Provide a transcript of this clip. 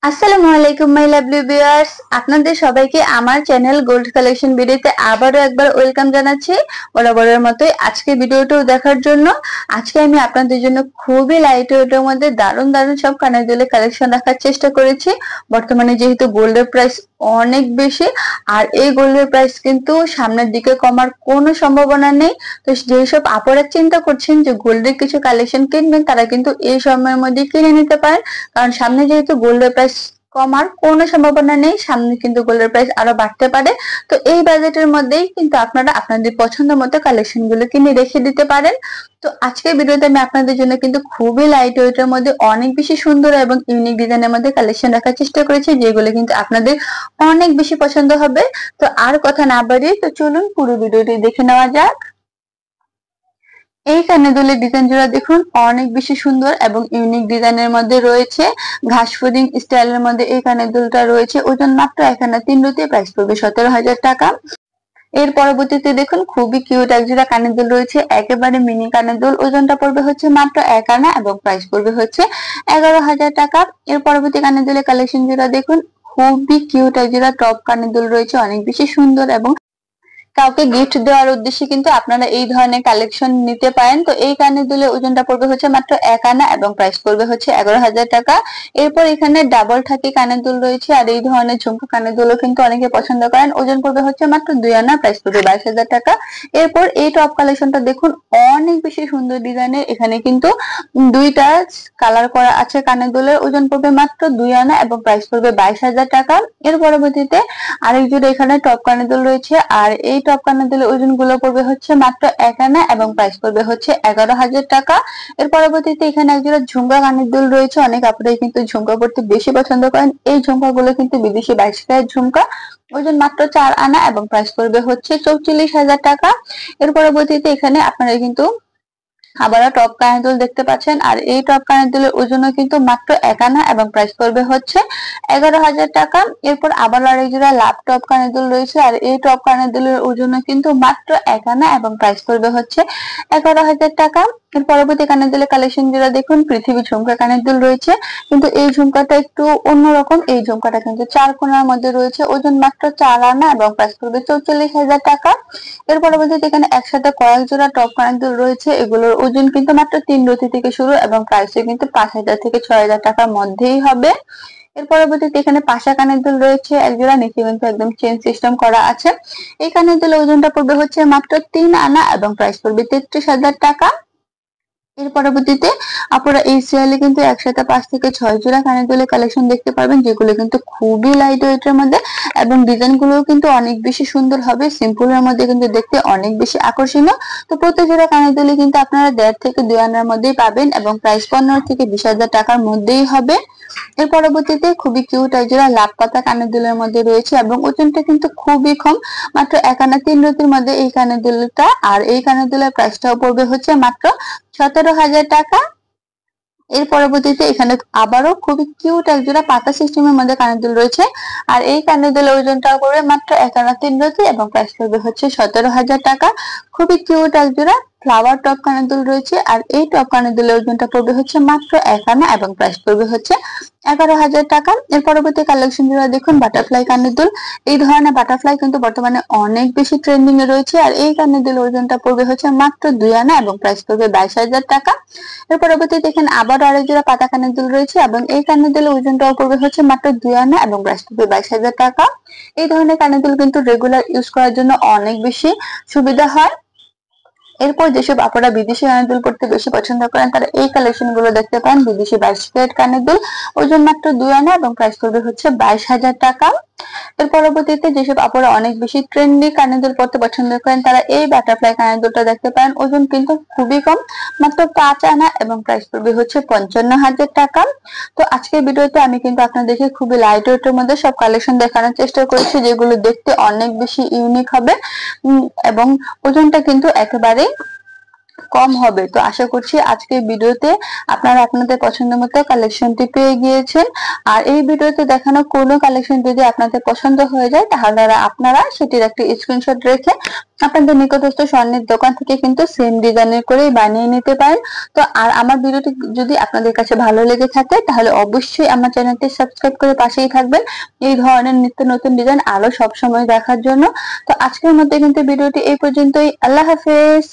আসসালামু আলাইকুম my lovely viewers, আপনাদের সবাইকে আমার চ্যানেল গোল্ড কালেকশন ভিডিওতে আবারও একবার ওয়েলকাম জানাচ্ছি। বরাবরের মতোই আজকে ভিডিওটাও দেখার জন্য। আজকে আমি আপনাদের জন্য খুবই লাইট ওয়েটের মধ্যে দারুণ দারুণ সব কানের দুলের কালেকশন রাখার চেষ্টা করেছি। বর্তমানে যেহেতু গোল্ডের প্রাইস অনেক বেশি, আর এই গোল্ডের প্রাইস কিন্তু সামনের দিকে কমার কোনো সম্ভাবনা নেই। তো যেসব আপুরা চিন্তা করছেন যে গোল্ডের কিছু কালেকশন কিনবেন, তারা কিন্তু এই সময়ের মধ্যে কিনে নিতে পারেন, কারণ সামনে যেহেতু গোল্ডের প্রাইস কমার কোনো সম্ভাবনা নেই, সামনে কিন্তু গোল্ডের প্রাইস আরো বাড়তে পারে। তো এই বাজেটের মধ্যেই কিন্তু আপনারা আপনাদের পছন্দ মতো কালেকশন গুলো কিনে রেখে দিতে পারেন। তো আজকের ভিডিওতে আমি আপনাদের জন্য কিন্তু খুবই লাইট ওয়েটের মধ্যে অনেক বেশি সুন্দর এবং ইউনিক ডিজাইনের মধ্যে কালেকশন রাখার চেষ্টা করেছি, যেগুলো কিন্তু আপনাদের অনেক বেশি পছন্দ হবে। তো আর কথা না বাড়িয়ে তো চলুন পুরো ভিডিওটি দেখে নেওয়া যাক। এই কানের দুলের ডিজাইন জোড়া দেখুন, অনেক বেশি সুন্দর এবং ইউনিক ডিজাইনের মধ্যে রয়েছে। ঘাস ফুডিং স্টাইলের মধ্যে এই কানের দুলটা রয়েছে। ওজন মাত্র 1 আনা 3 রুটি, প্রাইস পড়বে 17,000 টাকা। এর পরবর্তীতে দেখুন, খুবই কিউট এক জোড়া কানের দুল রয়েছে, একেবারে মিনি কানের দুল। ওজনটা পড়বে হচ্ছে মাত্র 1 আনা এবং প্রাইস পড়বে হচ্ছে 11,000 টাকা। এর পরবর্তী কানের দুলের কালেকশন জোড়া দেখুন, খুবই কিউট এক জোড়া টপ কানের দুল রয়েছে, অনেক বেশি সুন্দর এবং কাউকে গিফট দেওয়ার উদ্দেশ্যে কিন্তু আপনারা এই ধরনের কালেকশন নিতে পারেন। তো এই কানের দুলের ওজনটা পড়বে হচ্ছে মাত্র 1 আনা এবং প্রাইস পড়বে হচ্ছে 11,000 টাকা। এরপর এখানে ডাবল থাকি কানের দুল রয়েছে, আর এই ধরনের ঝুমকা কানের দুলও কিন্তু অনেকে পছন্দ করেন। ওজন পড়বে হচ্ছে মাত্র 2 আনা, প্রাইস পড়বে 22,000 টাকা। এরপর এই টপ কালেকশনটা দেখুন, অনেক বেশি সুন্দর ডিজাইনের। এখানে কিন্তু দুইটা কালার করা আছে কানের দুলের। ওজন পড়বে মাত্র 2 আনা এবং প্রাইস পড়বে 22,000 টাকা। এর পরবর্তীতে আরেক জোড়া এখানে টপ কানের দুল রয়েছে, আর এই টপ কানের দুলের ওজন গুলো পড়বে হচ্ছে মাত্র 1 আনা এবং প্রাইস পড়বে হচ্ছে 11,000 টাকা। এর পরবর্তীতে এখানে একজোড়া ঝুমকা কানের দুল রয়েছে। অনেক আপনারাই কিন্তু ঝুমকা পড়তে বেশি পছন্দ করেন। এই ঝুমকা গুলো কিন্তু বিদেশি 22 ক্যারেট ঝুমকা। ওজন মাত্র 4 আনা এবং প্রাইস পড়বে হচ্ছে 44,000 টাকা। এর পরবর্তীতে এখানে আপনারা কিন্তু আবারও টপ কানের দুল দেখতে পাচ্ছেন, আর এই টপ কানের দুলের ওজনও কিন্তু মাত্র 1 আনা এবং প্রাইস পড়বে হচ্ছে 11,000 টাকা। এরপর আবার আরেক জোড়া লাভ টপ কানের দুল রয়েছে, আর এই টপ কানের দুলের ওজনও কিন্তু মাত্র 1 আনা এবং প্রাইস পড়বে হচ্ছে 11,000 টাকা। এর পরবর্তী কানের দুলের কালেকশন যেটা দেখুন, পৃথিবী ঝুমকা কানের দুল রয়েছে, কিন্তু এই ঝুমকাটা একটু অন্যরকম। এই ঝুমকাটা কিন্তু 4 কোণার মধ্যে রয়েছে। ওজন মাত্র 4 আনা এবং প্রাইস পড়বে 44,000 টাকা। এর পরবর্তীতে এখানে একসাথে কয়েক জোড়া টপ কানের দুল রয়েছে। এগুলোর ওজন কিন্তু মাত্র 3 রতি থেকে শুরু এবং প্রাইসও কিন্তু 5,000 থেকে 6,000 টাকার মধ্যেই হবে। এর পরবর্তীতে এখানে পাশা কানের দুল রয়েছে এক জোড়া, নিচে কিন্তু একদম চেন সিস্টেম করা আছে। এই কানের দুলের ওজনটা পড়বে হচ্ছে মাত্র 3 আনা এবং প্রাইস পড়বে 33,000 টাকা। এর পরবর্তীতে আপনারা এই সেলে কিন্তু একসাথে 5 থেকে 6 জোড়া কানের দুলের কালেকশন দেখতে পারবেন, যেগুলো কিন্তু খুবই লাইট ওয়েটের মধ্যে এবং ডিজাইন গুলো কিন্তু অনেক বেশি সুন্দর হবে। সিম্পলের মধ্যে কিন্তু দেখতে অনেক বেশি আকর্ষণীয়। তো প্রতি জোড়া কানের দুলে কিন্তু আপনারা 1.5 থেকে 2 আনার মধ্যেই পাবেন এবং প্রাইস 15 থেকে 20,000 টাকার মধ্যেই হবে। এর পরবর্তীতে খুবই কিউট এক জোড়া লাভ পাতা কানের দুলের মধ্যে রয়েছে এবং ওজনটা কিন্তু খুবই কম, মাত্র 1 আনা 3 রতির মধ্যে এই কানের দুলটা। আর এই কানের দুলের প্রাইসটাও পড়বে হচ্ছে মাত্র 17,000 টাকা। এর পরবর্তীতে এখানে আবারও খুবই কিউট এক জোড়া পাতা সিস্টেমের মধ্যে কানের দুল রয়েছে, আর এই কানের দুলের ওজনটা পড়বে মাত্র 1 আনা 3 রতি এবং প্রাইস পড়বে হচ্ছে 17,000 টাকা। খুবই কিউট এক জোড়া ফ্লাওয়ার টপ কানের দুল রয়েছে, আর এই টপ কানের দুলের ওজনটা পড়বে হচ্ছে মাত্র 1 আনা এবং প্রাইস পড়বে হচ্ছে 11,000 টাকা। এর পরবর্তী কালেকশন জোড়া দেখুন, বাটারফ্লাই কানের দুল। এই ধরনের বাটারফ্লাই কিন্তু বর্তমানে অনেক বেশি ট্রেন্ডিং এ রয়েছে, আর এই কানের দুলের ওজনটা পড়বে হচ্ছে মাত্র 2 আনা এবং প্রাইস পড়বে 22,000 টাকা। এর পরবর্তীতে এখানে আবার আরেক জোড়া পাতা কানের দুল রয়েছে এবং এই কানের দুলের ওজনটাও পড়বে হচ্ছে মাত্র 2 আনা এবং প্রাইস পড়বে 22,000 টাকা। এই ধরনের কানের দুল কিন্তু রেগুলার ইউজ করার জন্য অনেক বেশি সুবিধা হয়। এরপর যেসব আপনারা বিদেশি কানের দুল পড়তে বেশি পছন্দ করেন, তারা এই কালেকশন গুলো দেখতে পান। বিদেশি 22 ক্যারেট কানের দুল, ওজন মাত্র 2 আনা এবং প্রাইস পড়বে হচ্ছে 22,000 টাকা। এর পরবর্তীতে যেসব আপনারা অনেক বেশি ট্রেন্ডি কানের দুল পড়তে পছন্দ করেন, তারা এই বাটারফ্লাই কানের দুলটা দেখতে পান। ওজন কিন্তু খুবই কম, মাত্র 5 আনা এবং প্রাইস পড়বে হচ্ছে 55,000 টাকা। তো আজকের ভিডিওতে আমি কিন্তু আপনাদেরকে খুবই লাইট ওয়েটের মধ্যে সব কালেকশন দেখানোর চেষ্টা করেছি, যেগুলো দেখতে অনেক বেশি ইউনিক হবে এবং ওজনটা কিন্তু একেবারে কম হবে। তো আশা করছি আজকের ভিডিওতে আপনারা আপনাদের পছন্দ মতো কালেকশনটি পেয়ে গিয়েছেন। আর এই ভিডিওতে দেখানো কোনো কালেকশন যদি আপনাদের পছন্দ হয়ে যায় তাহলে আপনারা সেটির একটা স্ক্রিনশট রেখে আপনাদের নিকটস্থ স্বর্ণের দোকান থেকে কিন্তু সেম ডিজাইনের করেই বানিয়ে নিতে পারেন। তো আর আমার ভিডিওটি যদি আপনাদের কাছে ভালো লেগে থাকে তাহলে অবশ্যই আমার চ্যানেলটি সাবস্ক্রাইব করে পাশেই থাকবেন এই ধরনের নিত্য নতুন ডিজাইন আরো সবসময় দেখার জন্য। তো আজকের মধ্যে কিন্তু ভিডিওটি এই পর্যন্তই। আল্লাহ হাফেজ।